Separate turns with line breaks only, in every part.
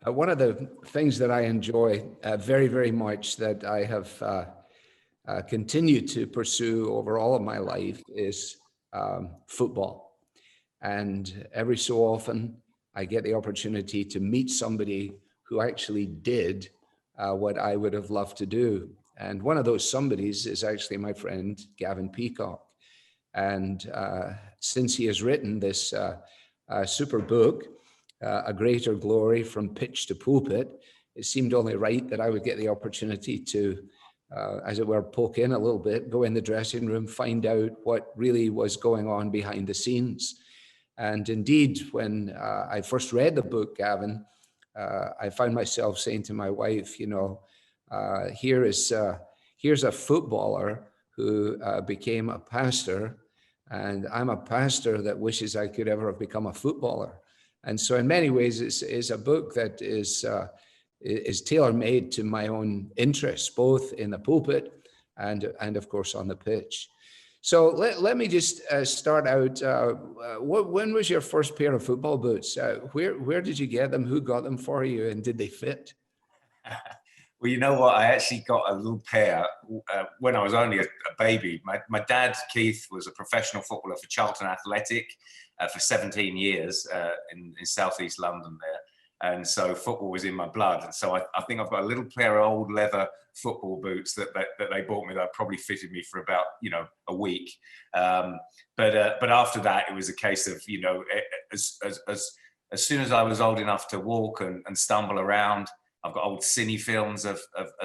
One of the things that I enjoy very, very much that I have continued to pursue over all of my life is football. And every so often, I get the opportunity to meet somebody who actually did what I would have loved to do. And one of those somebodies is actually my friend, Gavin Peacock. And since he has written this super book, A Greater Glory from Pitch to Pulpit, it seemed only right that I would get the opportunity to, as it were, poke in a little bit, go in the dressing room, find out what really was going on behind the scenes. And indeed, when I first read the book, Gavin, I found myself saying to my wife, here's a footballer who became a pastor, and I'm a pastor that wishes I could ever have become a footballer. And so in many ways, it's a book that is tailor-made to my own interests, both in the pulpit and of course on the pitch. So let me just start out. When was your first pair of football boots? Where did you get them? Who got them for you, and did they fit?
Well, you know what? I actually got a little pair when I was only a baby. My dad, Keith, was a professional footballer for Charlton Athletic for 17 years in southeast London there. And so football was in my blood. And so I think I've got a little pair of old leather football boots that they bought me that probably fitted me for about, a week. But after that, it was a case of, as soon as I was old enough to walk and stumble around, I've got old cine films of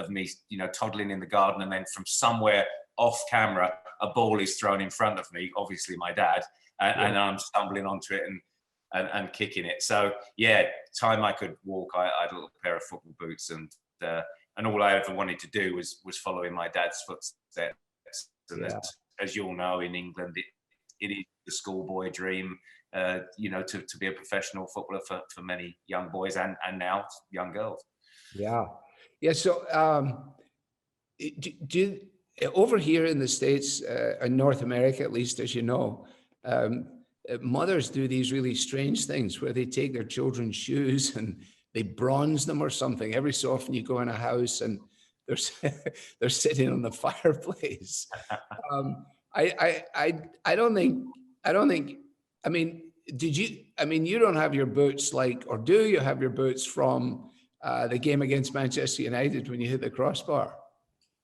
me, toddling in the garden, and then from somewhere off camera, a ball is thrown in front of me, obviously my dad, and I'm stumbling onto it and kicking it. So yeah, time I could walk, I had a little pair of football boots, and all I ever wanted to do was follow in my dad's footsteps. And as you all know, in England, it is the schoolboy dream, to be a professional footballer for many young boys and now young girls.
Yeah. So do over here in the States, in North America, at least, as you know, mothers do these really strange things where they take their children's shoes and they bronze them or something. Every so often you go in a house and they're sitting on the fireplace. I don't think, I mean, you don't have your boots or do you have your boots from the game against Manchester United when you hit the crossbar?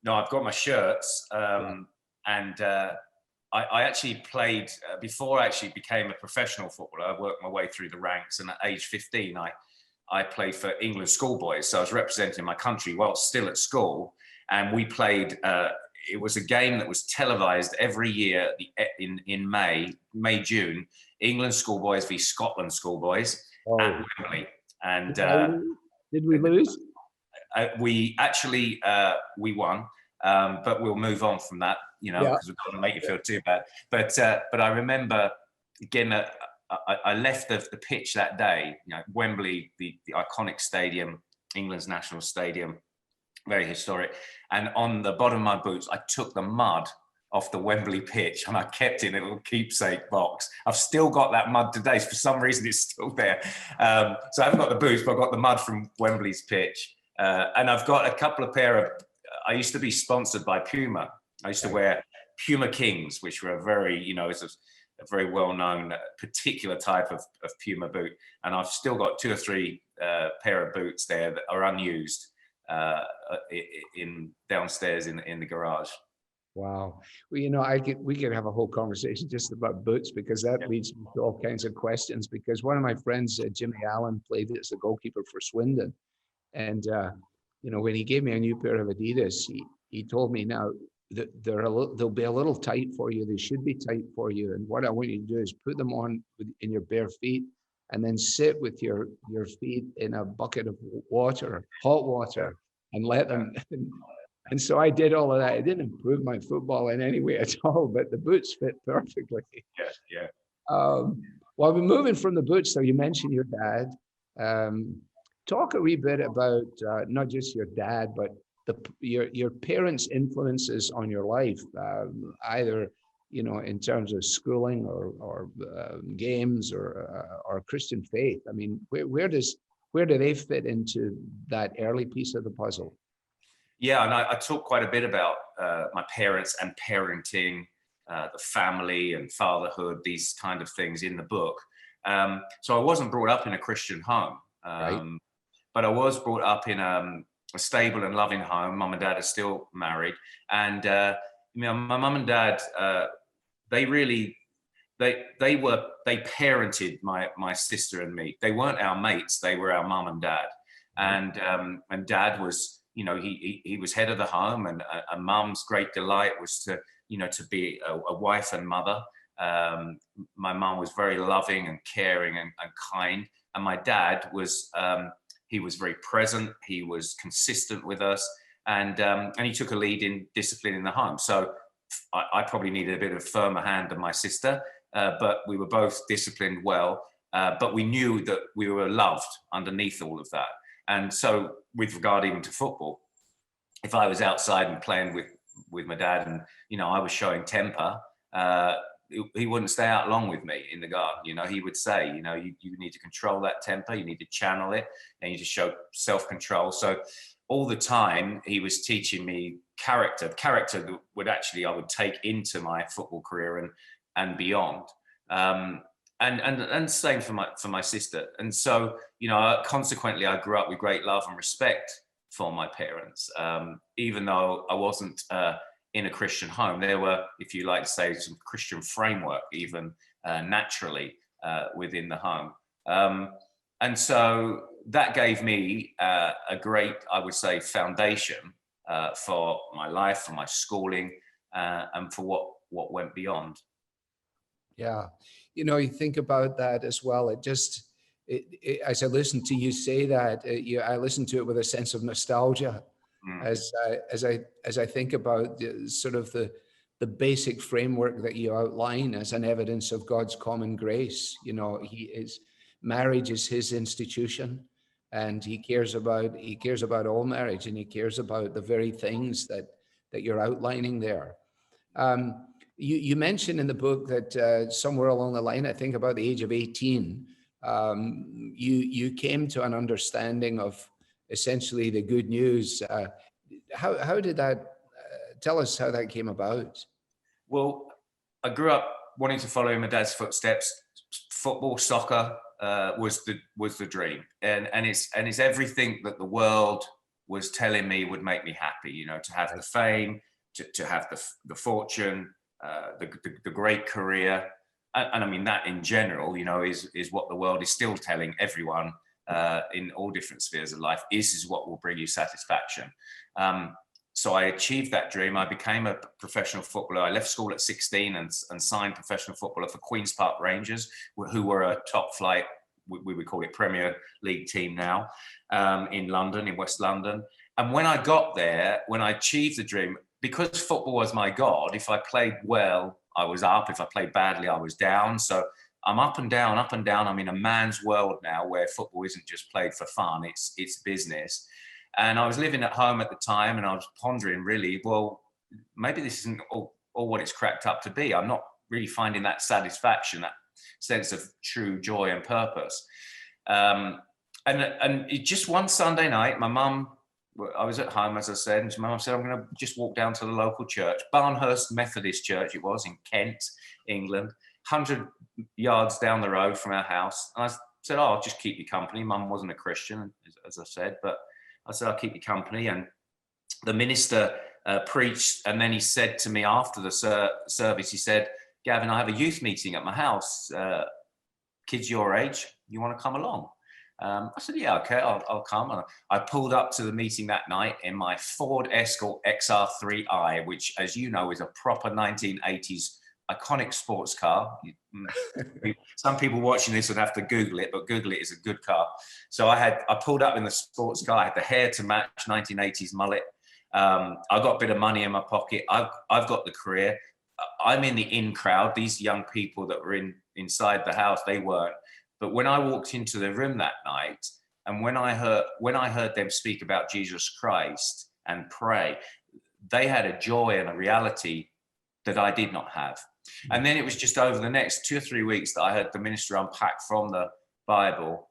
No, I've got my shirts, and I actually played, before I actually became a professional footballer, I worked my way through the ranks, and at age 15, I played for England schoolboys. So I was representing my country while still at school, and we played, it was a game that was televised every year in May, June, England schoolboys v Scotland schoolboys at Wembley. And
did we lose?
We actually, we won. But we'll move on from that, because we don't make you feel too bad. But I remember, again, I left the pitch that day, Wembley, the iconic stadium, England's national stadium, very historic. And on the bottom of my boots, I took the mud off the Wembley pitch and I kept it in a little keepsake box. I've still got that mud today. For some reason, it's still there. So I haven't got the boots, but I've got the mud from Wembley's pitch. And I've got a couple of pair of, I used to be sponsored by Puma. I used to wear Puma Kings, which were a very, it's a very well-known particular type of Puma boot. And I've still got 2 or 3 pair of boots there that are unused downstairs in the garage.
Wow. Well, we could have a whole conversation just about boots, because that leads me to all kinds of questions. Because one of my friends, Jimmy Allen, played as a goalkeeper for Swindon. And, when he gave me a new pair of Adidas, he told me, now that they'll be a little tight for you. They should be tight for you. And what I want you to do is put them on in your bare feet and then sit with your feet in a bucket of water, hot water, and let them. And so I did all of that. It didn't improve my football in any way at all, but the boots fit perfectly.
Yeah.
Well, we're moving from the boots, though. You mentioned your dad. Talk a wee bit about not just your dad, but your parents' influences on your life, either in terms of schooling or games or Christian faith. I mean, where does where do they fit into that early piece of the puzzle?
Yeah, and I talk quite a bit about my parents and parenting, the family and fatherhood, these kind of things in the book. So I wasn't brought up in a Christian home,
Right.
but I was brought up in a stable and loving home. Mum and dad are still married, and my mum and dad, they really they parented my sister and me. They weren't our mates; they were our mum and dad. And dad was, he was head of the home, and mum's great delight was to be a wife and mother. My mum was very loving and caring and kind, and my dad was he was very present. He was consistent with us, and he took a lead in discipline in the home. So I probably needed a bit of a firmer hand than my sister, but we were both disciplined well. But we knew that we were loved underneath all of that. And so, with regard even to football, if I was outside and playing with my dad, and I was showing temper, he wouldn't stay out long with me in the garden. He would say, you need to control that temper, you need to channel it, and you need to show self-control. So all the time he was teaching me character that would actually I would take into my football career and beyond. And same for my sister. And so, consequently, I grew up with great love and respect for my parents, even though I wasn't in a Christian home. There were, if you like to say, some Christian framework, even naturally within the home. And so that gave me a great, I would say, foundation for my life, for my schooling, and for what went beyond.
Yeah. You think about that as well. As I listen to you say that, I listen to it with a sense of nostalgia as I think about sort of the basic framework that you outline as an evidence of God's common grace. Marriage is his institution, and he cares about all marriage, and he cares about the very things that you're outlining there. You mentioned in the book that somewhere along the line, I think about the age of 18, you came to an understanding of essentially the good news. How did that, tell us how that came about?
Well, I grew up wanting to follow in my dad's footsteps. Football, soccer was the dream, and it's everything that the world was telling me would make me happy. To have the fame, to have the fortune, the great career, and I mean that in general, is what the world is still telling everyone in all different spheres of life. This is what will bring you satisfaction. So I achieved that dream. I became a professional footballer. I left school at 16 and signed professional footballer for Queen's Park Rangers, who were a top flight, we would call it Premier League team now, in London, in West London. And when I got there, when I achieved the dream, because football was my God, if I played well, I was up. If I played badly, I was down. So I'm up and down, up and down. I'm in a man's world now where football isn't just played for fun, it's business. And I was living at home at the time, and I was pondering, really, well, maybe this isn't all what it's cracked up to be. I'm not really finding that satisfaction, that sense of true joy and purpose. And it just one Sunday night, my mum, I was at home, as I said, and my mum said, I'm going to just walk down to the local church, Barnhurst Methodist Church it was, in Kent, England, 100 yards down the road from our house. And I said, I'll just keep you company. Mum wasn't a Christian, as I said, but I said, I'll keep you company. And the minister preached, and then he said to me after the service, he said, Gavin, I have a youth meeting at my house. Kids your age, you want to come along? I said, yeah, okay, I'll come. And I pulled up to the meeting that night in my Ford Escort XR3i, which, as you know, is a proper 1980s iconic sports car. Some people watching this would have to Google it, but Google it is a good car. So I pulled up in the sports car. I had the hair to match, 1980s mullet. I got a bit of money in my pocket. I've got the career. I'm in the in crowd. These young people that were inside the house, they weren't. But when I walked into the room that night, and when I heard them speak about Jesus Christ and pray, they had a joy and a reality that I did not have. And then it was just over the next 2 or 3 weeks that I heard the minister unpack from the Bible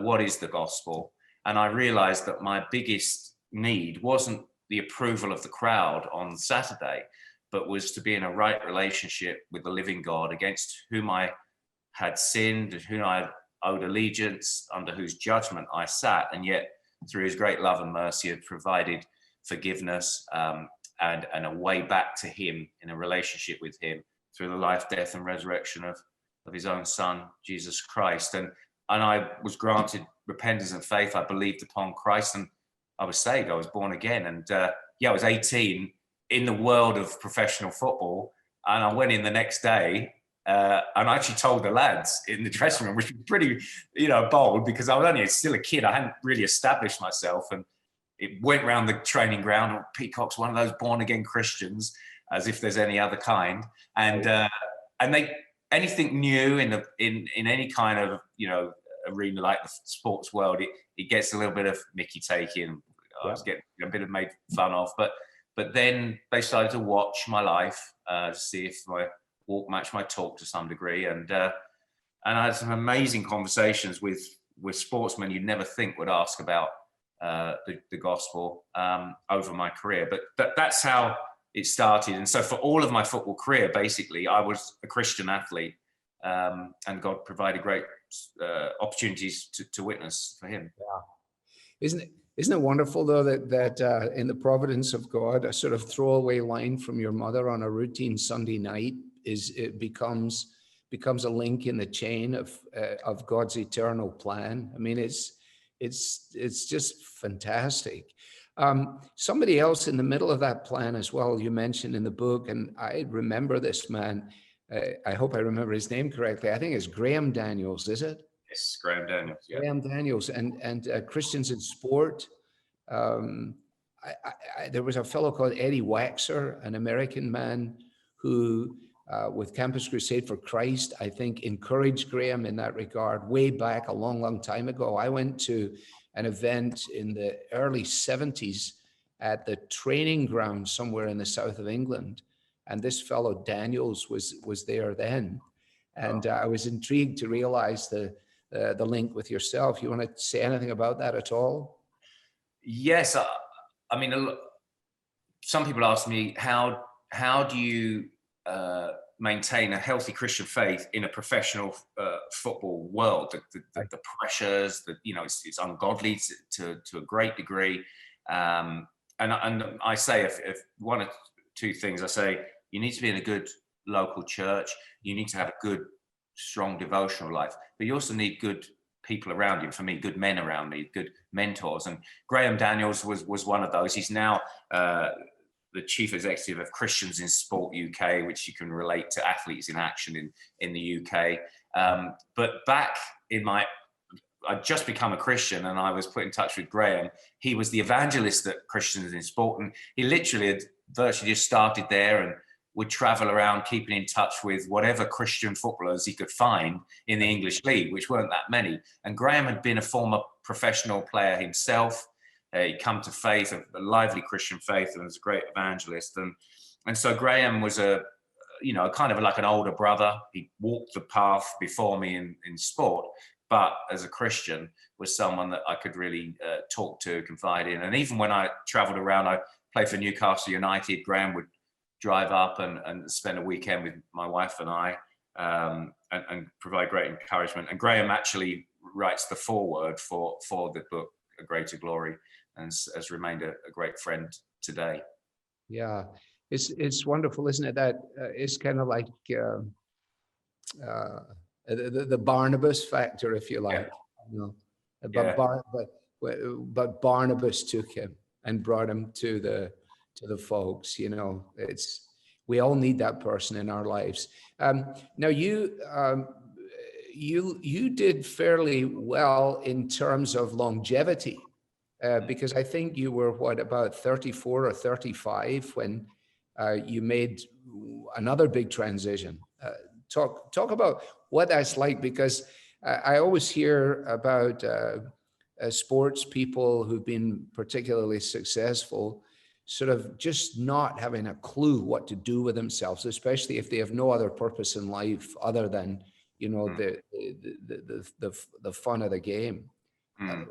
what is the gospel? And I realized that my biggest need wasn't the approval of the crowd on Saturday, but was to be in a right relationship with the living God, against whom I had sinned, and whom I owed allegiance, under whose judgment I sat, and yet through his great love and mercy had provided forgiveness, and a way back to him, in a relationship with him, through the life, death and resurrection of his own son, Jesus Christ. And I was granted repentance and faith. I believed upon Christ, and I was saved. I was born again. And I was 18 in the world of professional football. And I went in the next day, and I actually told the lads in the dressing room, which was pretty, bold, because I was only still a kid. I hadn't really established myself. And it went around the training ground. Peacock's one of those born again Christians, as if there's any other kind. And they, anything new in any kind of arena like the sports world, it gets a little bit of Mickey taking. I was getting a bit of made fun of, but then they started to watch my life to see if my walk matched my talk to some degree, and I had some amazing conversations with sportsmen you'd never think would ask about the gospel over my career. But that's how it started. And so for all of my football career, basically, I was a Christian athlete, and God provided great opportunities to witness for him.
Yeah. Isn't it wonderful, though, that in the providence of God, a sort of throwaway line from your mother on a routine Sunday night becomes a link in the chain of God's eternal plan? I mean, it's just fantastic. Somebody else in the middle of that plan as well, you mentioned in the book, and I remember this man. I hope I remember his name correctly. I think it's Graham Daniels, is it?
Yes, Graham Daniels. Yeah.
Graham Daniels and Christians in Sport. There was a fellow called Eddie Waxer, an American man who, with Campus Crusade for Christ, I think encouraged Graham in that regard way back a long, long time ago. I went to an event in the early 70s at the training ground somewhere in the south of England, and this fellow Daniels was there then, and I was intrigued to realize the link with yourself. You want to say anything about that at all?
Yes, I mean, some people ask me how do you maintain a healthy Christian faith in a professional football world? The pressures, it's ungodly to a great degree, and I say if one or two things, I say you need to be in a good local church. You need to have a good, strong devotional life, but you also need good people around you. For me, good men around me, good mentors. And Graham Daniels was one of those. He's now the chief executive of Christians in Sport UK, which you can relate to Athletes in Action in the UK. But back in I'd just become a Christian, and I was put in touch with Graham. He was the evangelist at Christians in Sport, and he literally had virtually just started there and would travel around keeping in touch with whatever Christian footballers he could find in the English league, which weren't that many. And Graham had been a former professional player himself. He'd come to faith, a lively Christian faith, and was a great evangelist. And so Graham was kind of like an older brother. He walked the path before me in sport, but as a Christian was someone that I could really talk to, confide in. And even when I traveled around, I played for Newcastle United, Graham would drive up and spend a weekend with my wife and I, and provide great encouragement. And Graham actually writes the foreword for the book, A Greater Glory, and has remained a great friend today. Yeah,
it's wonderful, isn't it? That it's kind of like the Barnabas factor, if you like.
Yeah.
But Barnabas took him and brought him to the folks. We all need that person in our lives. Now you did fairly well in terms of longevity, because I think you were about 34 or 35 when you made another big transition. Talk about what that's like, because I always hear about sports people who've been particularly successful sort of just not having a clue what to do with themselves, especially if they have no other purpose in life other than you know, the fun of the game.
Mm.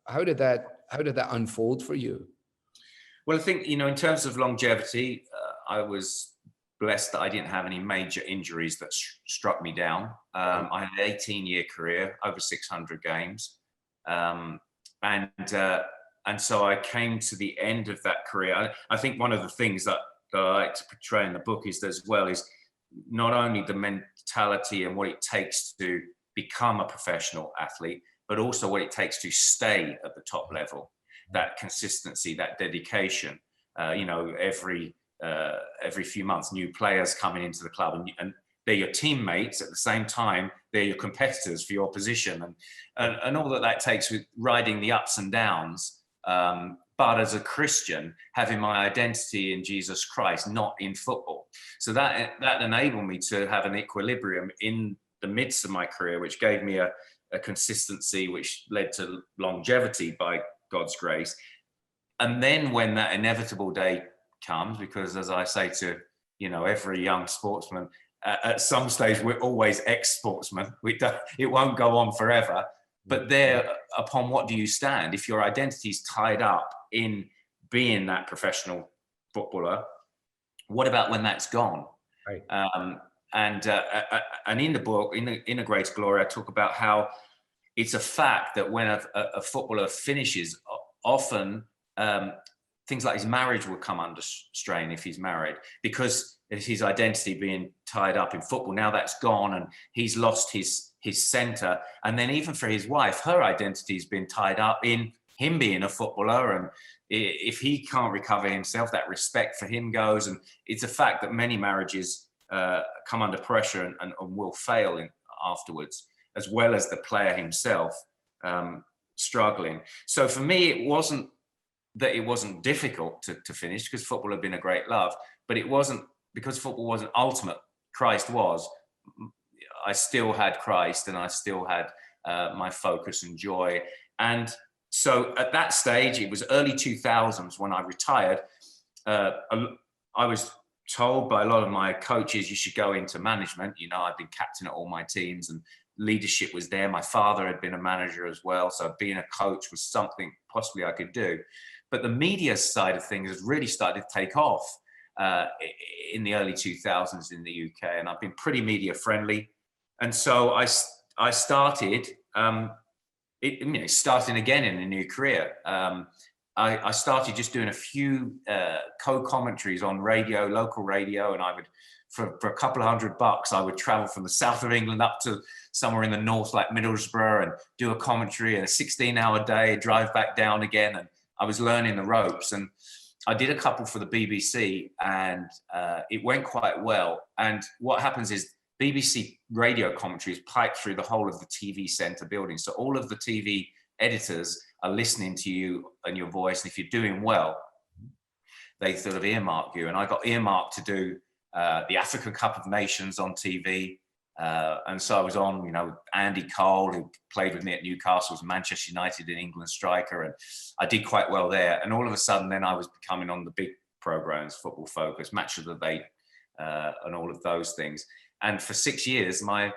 How did that unfold for you?
Well, I think, you know, in terms of longevity, I was blessed that I didn't have any major injuries that struck me down. I had an 18-year career, over 600 games. And so I came to the end of that career. I think one of the things that I like to portray in the book is not only the mentality and what it takes to become a professional athlete, but also what it takes to stay at the top level. That consistency, that dedication. You know, every few months, new players coming into the club, and they're your teammates at the same time. They're your competitors for your position, and all that takes with riding the ups and downs. But as a Christian, having my identity in Jesus Christ, not in football. So that enabled me to have an equilibrium in the midst of my career, which gave me a consistency, which led to longevity by God's grace. And then when that inevitable day comes, because as I say to, you know, every young sportsman, at some stage we're always ex-sportsmen. It won't go on forever. But there, upon what do you stand? If your identity is tied up in being that professional footballer, what about when that's gone?
Right.
And in the book, in A Greater Glory, I talk about how it's a fact that when a footballer finishes, often things like his marriage will come under strain if he's married, because his identity being tied up in football. Now that's gone, and he's lost his center. And then even for his wife, her identity's been tied up in him being a footballer. And if he can't recover himself, that respect for him goes. And it's a fact that many marriages come under pressure and will fail afterwards, as well as the player himself struggling. So for me, it wasn't difficult to finish, because football had been a great love, but it wasn't because football wasn't ultimate. Christ was. I still had Christ, and I still had my focus and joy. And so at that stage, it was early 2000s when I retired. I was told by a lot of my coaches, you should go into management. You know, I'd been captain at all my teams, and leadership was there. My father had been a manager as well, so being a coach was something possibly I could do. But the media side of things has really started to take off in the early 2000s in the UK, and I've been pretty media friendly. And so I started starting again in a new career. I started just doing a few co-commentaries on radio, local radio, and I would, for a couple of $100, I would travel from the south of England up to somewhere in the north, like Middlesbrough, and do a commentary in a 16-hour day, drive back down again, and I was learning the ropes. And I did a couple for the BBC, and it went quite well. And what happens is BBC radio commentaries pipe through the whole of the TV centre building. So all of the TV editors are listening to you and your voice. And if you're doing well, they sort of earmark you. And I got earmarked to do the African Cup of Nations on TV. And so I was on, you know, Andy Cole, who played with me at Newcastle, was Manchester United in England striker. And I did quite well there. And all of a sudden, then I was becoming on the big programs, Football Focus, Match of the Day, and all of those things. And for 6 years, I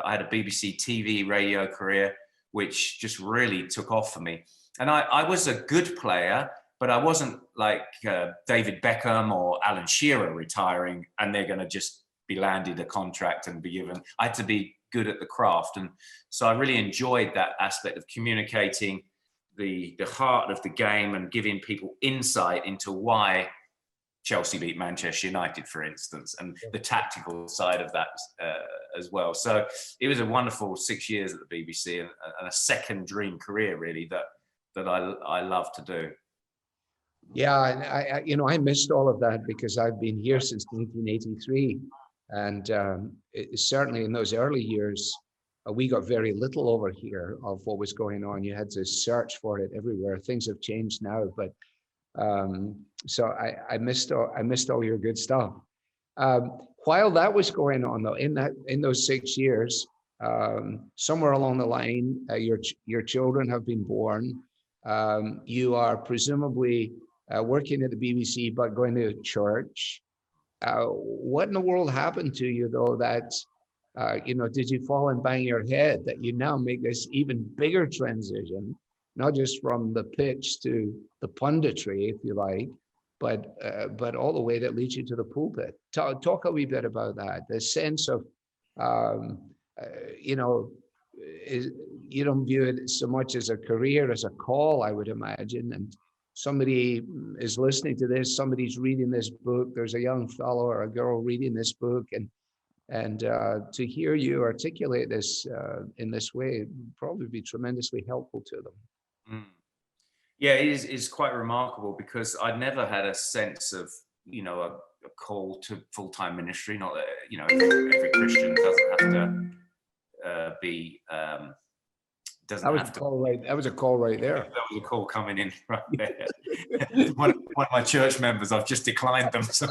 had a BBC TV radio career, which just really took off for me. And I was a good player, but I wasn't like David Beckham or Alan Shearer retiring, and they're going to just be landed a contract and be given. I had to be good at the craft. And so I really enjoyed that aspect of communicating the heart of the game and giving people insight into why Chelsea beat Manchester United, for instance, and the tactical side of that as well. So it was a wonderful 6 years at the BBC, and a second dream career, really, that I love to do.
Yeah, and I missed all of that because I've been here since 1983, and certainly in those early years, we got very little over here of what was going on. You had to search for it everywhere. Things have changed now, but so I missed all your good stuff. While that was going on, though, in those 6 years, somewhere along the line, your children have been born. You are presumably working at the BBC, but going to church. What in the world happened to you, though, that did you fall and bang your head that you now make this even bigger transition, not just from the pitch to the punditry, if you like, but all the way that leads you to the pulpit. Talk a wee bit about that. The sense of, um, you know, you don't view it so much as a career as a call, I would imagine. And somebody is listening to this, somebody's reading this book. There's a young fellow or a girl reading this book, and to hear you articulate this in this way would probably be tremendously helpful to them.
Mm. Yeah, it is quite remarkable, because I'd never had a sense of, a call to full-time ministry. Not that, every Christian doesn't have to be, doesn't have to.
That was a call right there.
That was a call coming in right there. one of my church members, I've just declined them. So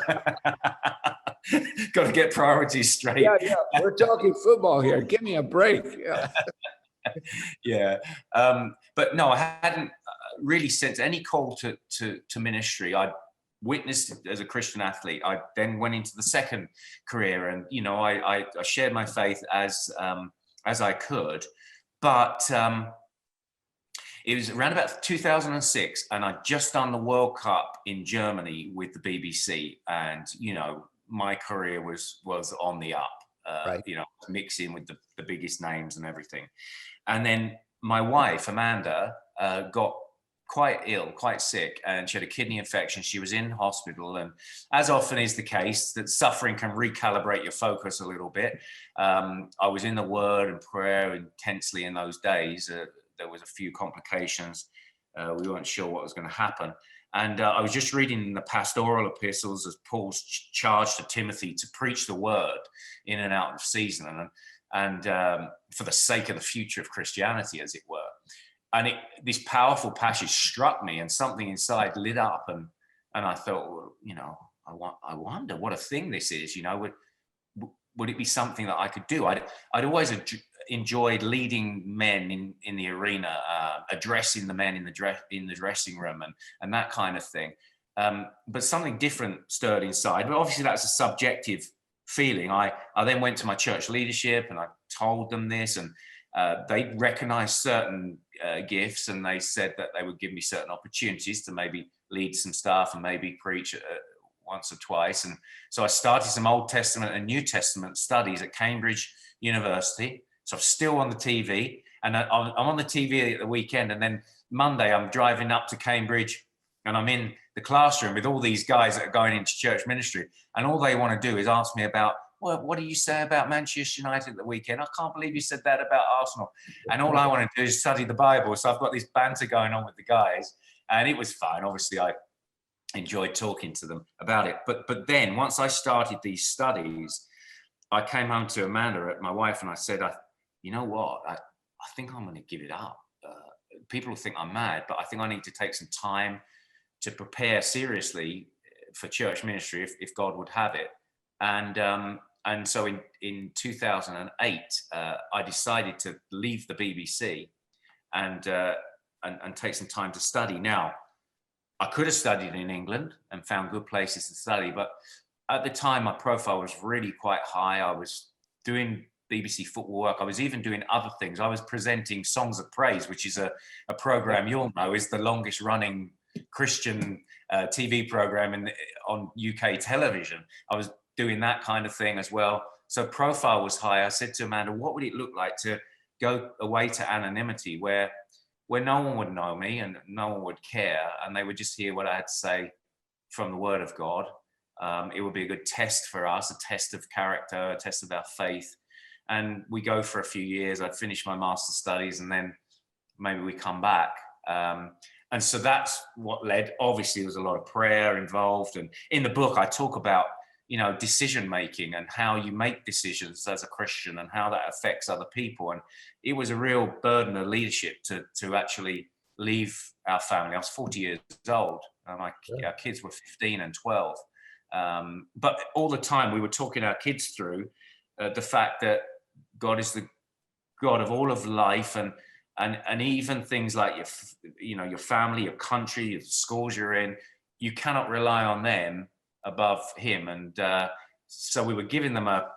got to get priorities straight.
Yeah. We're talking football here. Give me a break. Yeah.
Yeah. But no, I hadn't really sensed any call to ministry. I witnessed as a Christian athlete. I then went into the second career, and I shared my faith as I could. But it was around about 2006, and I'd just done the World Cup in Germany with the BBC, and my career was on the up.
Right.
Mixing with the biggest names and everything. And then my wife, Amanda, got quite ill, quite sick, and she had a kidney infection. She was in hospital, and as often is the case, that suffering can recalibrate your focus a little bit. I was in the Word and prayer intensely in those days. There was a few complications. We weren't sure what was going to happen. And I was just reading the pastoral epistles as Paul's charge to Timothy to preach the word in and out of season, and for the sake of the future of Christianity, as it were. And this powerful passage struck me, and something inside lit up, and I thought, well, I wonder what a thing this is. Would it be something that I could do? I'd always enjoyed leading men in the arena, addressing the men in the dressing room, and that kind of thing. But something different stirred inside. But obviously, that's a subjective feeling. I then went to my church leadership, and I told them this, and they recognized certain gifts, and they said that they would give me certain opportunities to maybe lead some staff and maybe preach once or twice. And so I started some Old Testament and New Testament studies at Cambridge University. So I'm still on the TV, and I'm on the TV at the weekend, and then Monday I'm driving up to Cambridge, and I'm in the classroom with all these guys that are going into church ministry, and all they want to do is ask me about, well, what do you say about Manchester United at the weekend? I can't believe you said that about Arsenal. And all I want to do is study the Bible. So I've got this banter going on with the guys, and it was fine. Obviously, I enjoyed talking to them about it. But then once I started these studies, I came home to Amanda, my wife, and I said, you know what? I think I'm going to give it up. People will think I'm mad, but I think I need to take some time to prepare seriously for church ministry if God would have it. And so in 2008, I decided to leave the BBC and take some time to study. Now, I could have studied in England and found good places to study, but at the time, my profile was really quite high. I was doing BBC football work. I was even doing other things. I was presenting Songs of Praise, which is a program you'll know is the longest running Christian TV program on UK television. I was doing that kind of thing as well. So profile was high. I said to Amanda, what would it look like to go away to anonymity where no one would know me and no one would care, and they would just hear what I had to say from the Word of God. It would be a good test for us, a test of character, a test of our faith. And we go for a few years. I'd finish my master's studies, and then maybe we come back. And so that's what led. Obviously, there was a lot of prayer involved. And in the book, I talk about, decision making and how you make decisions as a Christian and how that affects other people. And it was a real burden of leadership to actually leave our family. I was 40 years old. Our kids were 15 and 12. But all the time we were talking our kids through the fact that God is the God of all of life, and even things like your family, your country, the schools you're in, you cannot rely on them above Him. And so we were giving them a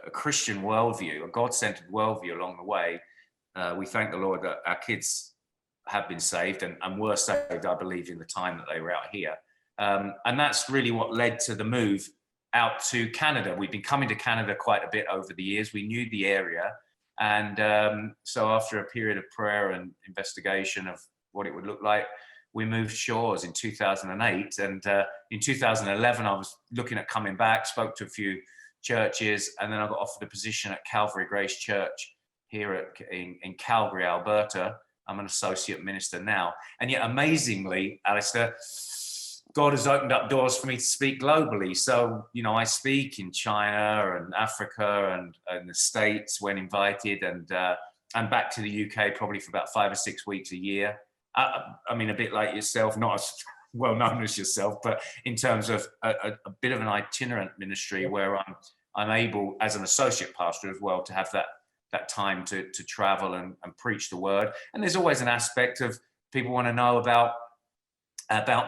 a Christian worldview, a God-centered worldview along the way. We thank the Lord that our kids have been saved and were saved, I believe, in the time that they were out here. And that's really what led to the move out to Canada. We've been coming to Canada quite a bit over the years. We knew the area. And so after a period of prayer and investigation of what it would look like, we moved shores in 2008. And in 2011, I was looking at coming back, spoke to a few churches, and then I got offered a position at Calvary Grace Church here in Calgary, Alberta. I'm an associate minister now. And yet, amazingly, Alistair, God has opened up doors for me to speak globally. So, I speak in China and Africa and the States when invited, and back to the UK probably for about 5 or 6 weeks a year. I mean, a bit like yourself, not as well known as yourself, but in terms of a bit of an itinerant ministry where I'm able, as an associate pastor as well, to have that time to travel and preach the word. And there's always an aspect of people want to know about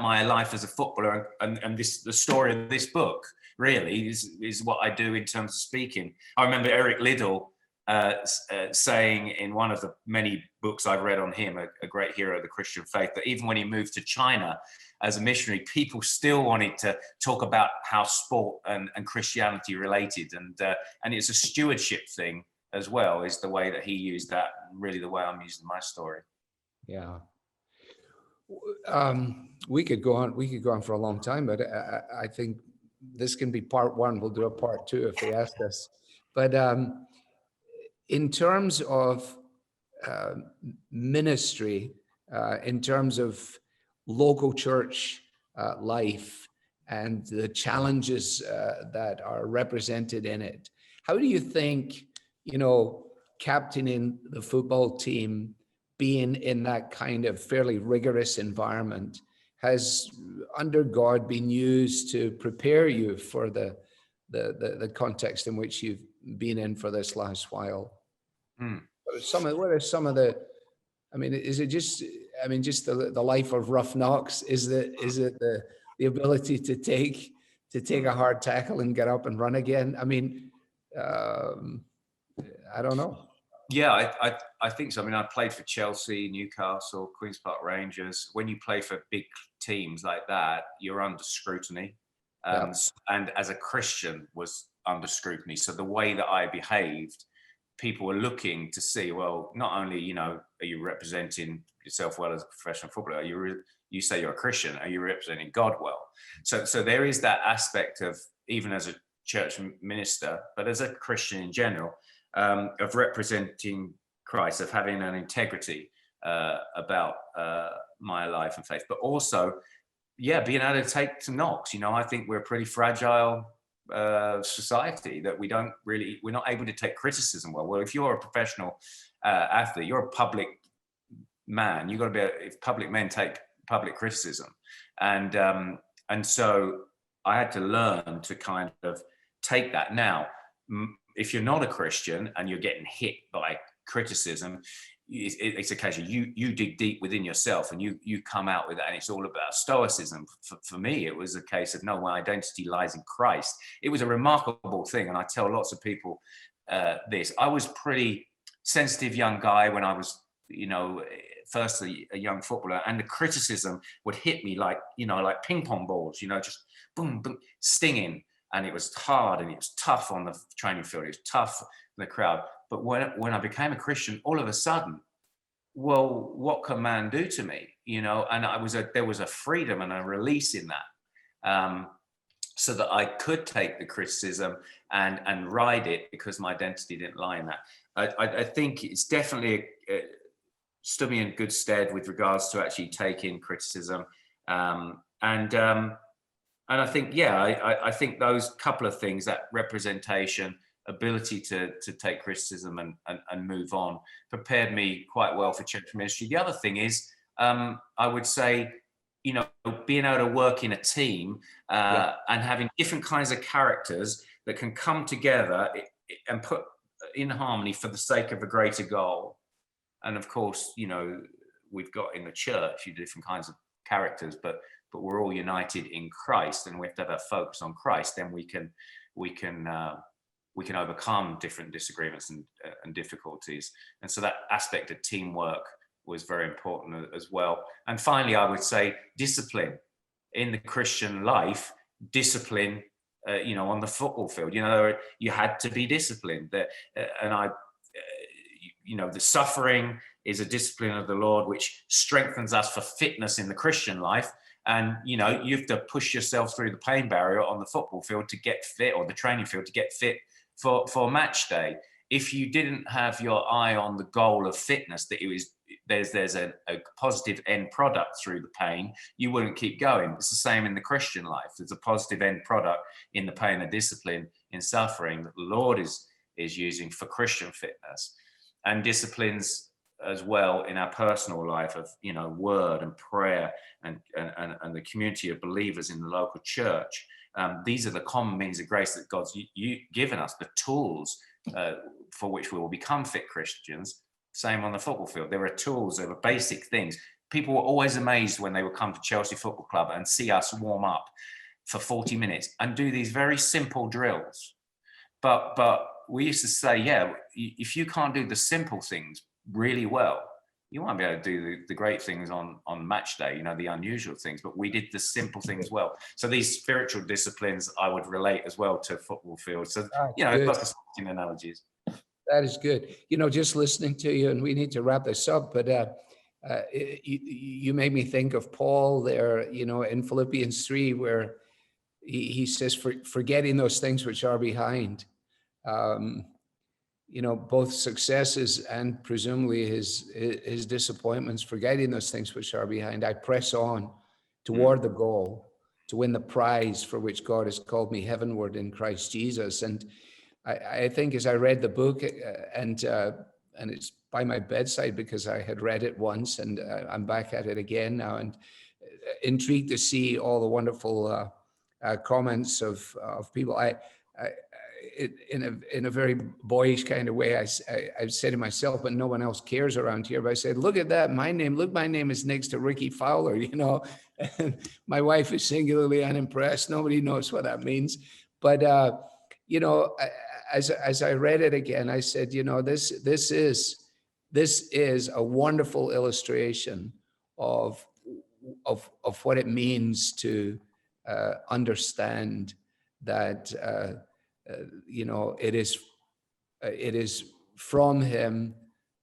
my life as a footballer, and the story of this book really is what I do in terms of speaking. I remember Eric Liddell saying in one of the many books I've read on him, a great hero of the Christian faith, that even when he moved to China as a missionary, people still wanted to talk about how sport and Christianity related, and it's a stewardship thing as well, is the way that he used that, and really the way I'm using my story.
Yeah. We could go on for a long time, but I think this can be part one. We'll do a part two if they ask us. But in terms of ministry, in terms of local church life and the challenges that are represented in it, how do you think, captaining the football team, being in that kind of fairly rigorous environment, has under God been used to prepare you for the context in which you've been in for this last while? What are some of the, I mean, is it just, just the life of rough knocks? Is it the ability to take a hard tackle and get up and run again? I mean, I don't know.
Yeah, I think so. I mean, I played for Chelsea, Newcastle, Queen's Park Rangers. When you play for big teams like that, you're under scrutiny. And as a Christian was under scrutiny. So the way that I behaved, people were looking to see, well, not only, are you representing yourself well as a professional footballer, you say you're a Christian, are you representing God well? So there is that aspect of, even as a church minister, but as a Christian in general, of representing Christ, of having an integrity about my life and faith, but also, being able to take some knocks. I think we're a pretty fragile society that we're not able to take criticism well. Well, if you're a professional athlete, you're a public man. You've got to be. If public men take public criticism, and so I had to learn to kind of take that. Now, if you're not a Christian and you're getting hit by criticism, it's a case of you dig deep within yourself and you come out with that, and it's all about stoicism. For me, it was a case of, no, my identity lies in Christ. It was a remarkable thing, and I tell lots of people this. I was pretty sensitive young guy when I was, firstly a young footballer, and the criticism would hit me like ping pong balls, just boom, boom, stinging. And it was hard and it was tough on the training field. It was tough in the crowd. But when I became a Christian, all of a sudden, well, what can man do to me? And there was a freedom and a release in that, so that I could take the criticism and ride it, because my identity didn't lie in that. I think it's definitely stood me in good stead with regards to actually taking criticism, and I think, I think those couple of things, that representation, ability to take criticism and move on, prepared me quite well for church ministry. The other thing is, I would say, being able to work in a team and having different kinds of characters that can come together and put in harmony for the sake of a greater goal. And of course, we've got in the church different kinds of characters, but we're all united in Christ, and we have to have a focus on Christ. Then we can we can overcome different disagreements and difficulties. And so that aspect of teamwork was very important as well. And finally, I would say discipline in the Christian life, discipline, on the football field, you had to be disciplined. The suffering is a discipline of the Lord, which strengthens us for fitness in the Christian life. And, you have to push yourself through the pain barrier on the football field to get fit, or the training field to get fit for match day. If you didn't have your eye on the goal of fitness, that there's a positive end product through the pain, you wouldn't keep going. It's the same in the Christian life. There's a positive end product in the pain and discipline in suffering that the Lord is using for Christian fitness, and disciplines as well in our personal life of word and prayer and the community of believers in the local church. These are the common means of grace that God's given us, the tools for which we will become fit Christians. Same on the football field. There are tools, there are basic things. People were always amazed when they would come to Chelsea Football Club and see us warm up for 40 minutes and do these very simple drills. But we used to say, if you can't do the simple things really well, you won't be able to do the great things on match day, the unusual things. But we did the simple things well. So these spiritual disciplines I would relate as well to football field. So, lots of sporting analogies.
That is good. Just listening to you, and we need to wrap this up, but you made me think of Paul there, in Philippians 3, where he says, forgetting those things which are behind, both successes and presumably his disappointments, forgetting those things which are behind, I press on toward the goal to win the prize for which God has called me heavenward in Christ Jesus. And I think as I read the book, and it's by my bedside because I had read it once, and I'm back at it again now, and intrigued to see all the wonderful comments of people. In a very boyish kind of way, I said to myself, but no one else cares around here. But I said, look at that, my name is next to Ricky Fowler, And my wife is singularly unimpressed. Nobody knows what that means. But, as I read it again, I said, this is a wonderful illustration of what it means to understand that, it is from him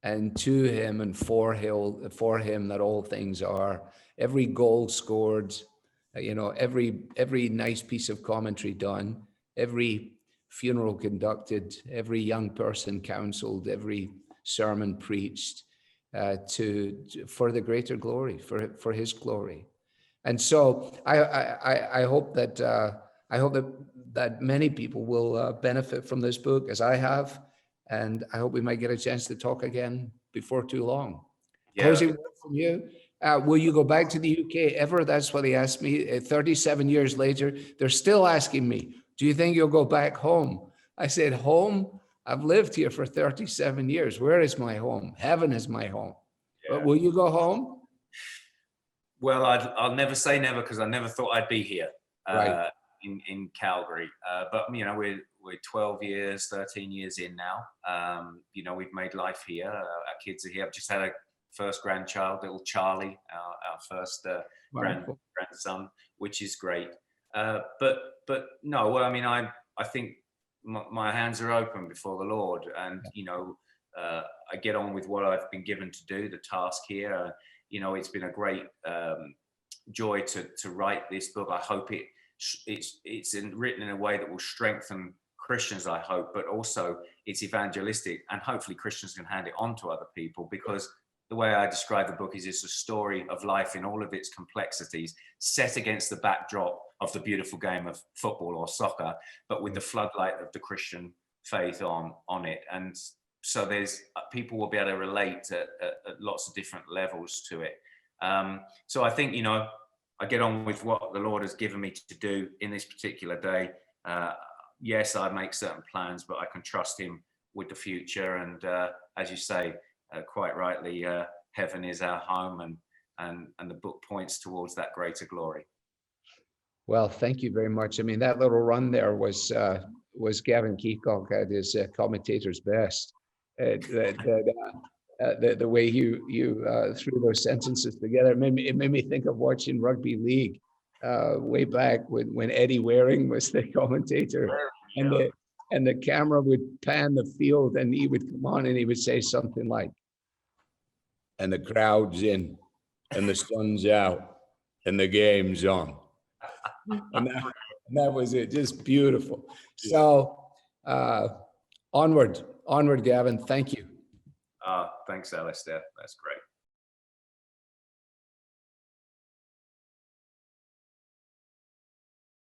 and to him and for him that all things are. Every goal scored, every nice piece of commentary done, every funeral conducted, every young person counseled, every sermon preached, for the greater glory, for his glory. And so I hope that many people will benefit from this book, as I have, and I hope we might get a chance to talk again before too long. Yeah. Closing word from you. Will you go back to the UK ever? That's what he asked me. 37 years later, they're still asking me, do you think you'll go back home? I said, home? I've lived here for 37 years. Where is my home? Heaven is my home. Yeah. But will you go home?
Well, I'll never say never, because I never thought I'd be here.
Right.
In Calgary, but we're 12 years, 13 years in now. We've made life here. Our kids are here. I've just had a first grandchild, little Charlie, our first grandson, which is great. But no, well, I think my hands are open before the Lord, and I get on with what I've been given to do, the task here. It's been a great joy to write this book. I hope it's written in a way that will strengthen Christians, I hope, but also it's evangelistic, and hopefully Christians can hand it on to other people, because the way I describe the book is it's a story of life in all of its complexities, set against the backdrop of the beautiful game of football or soccer, but with the floodlight of the Christian faith on it. And so there's people will be able to relate at lots of different levels to it. So I think, I get on with what the Lord has given me to do in this particular day. Yes, I make certain plans, but I can trust him with the future. And as you say, quite rightly, heaven is our home, and the book points towards that greater glory.
Well, thank you very much. That little run there was was Gavin Peacock at his commentator's best. The way you threw those sentences together, it made me think of watching rugby league way back when Eddie Waring was the commentator, and the camera would pan the field, and he would come on and he would say something like, "And the crowd's in, and the sun's out, and the game's on," and that was it. Just beautiful. So onward, Gavin. Thank you.
Thanks, Alistair. That's great.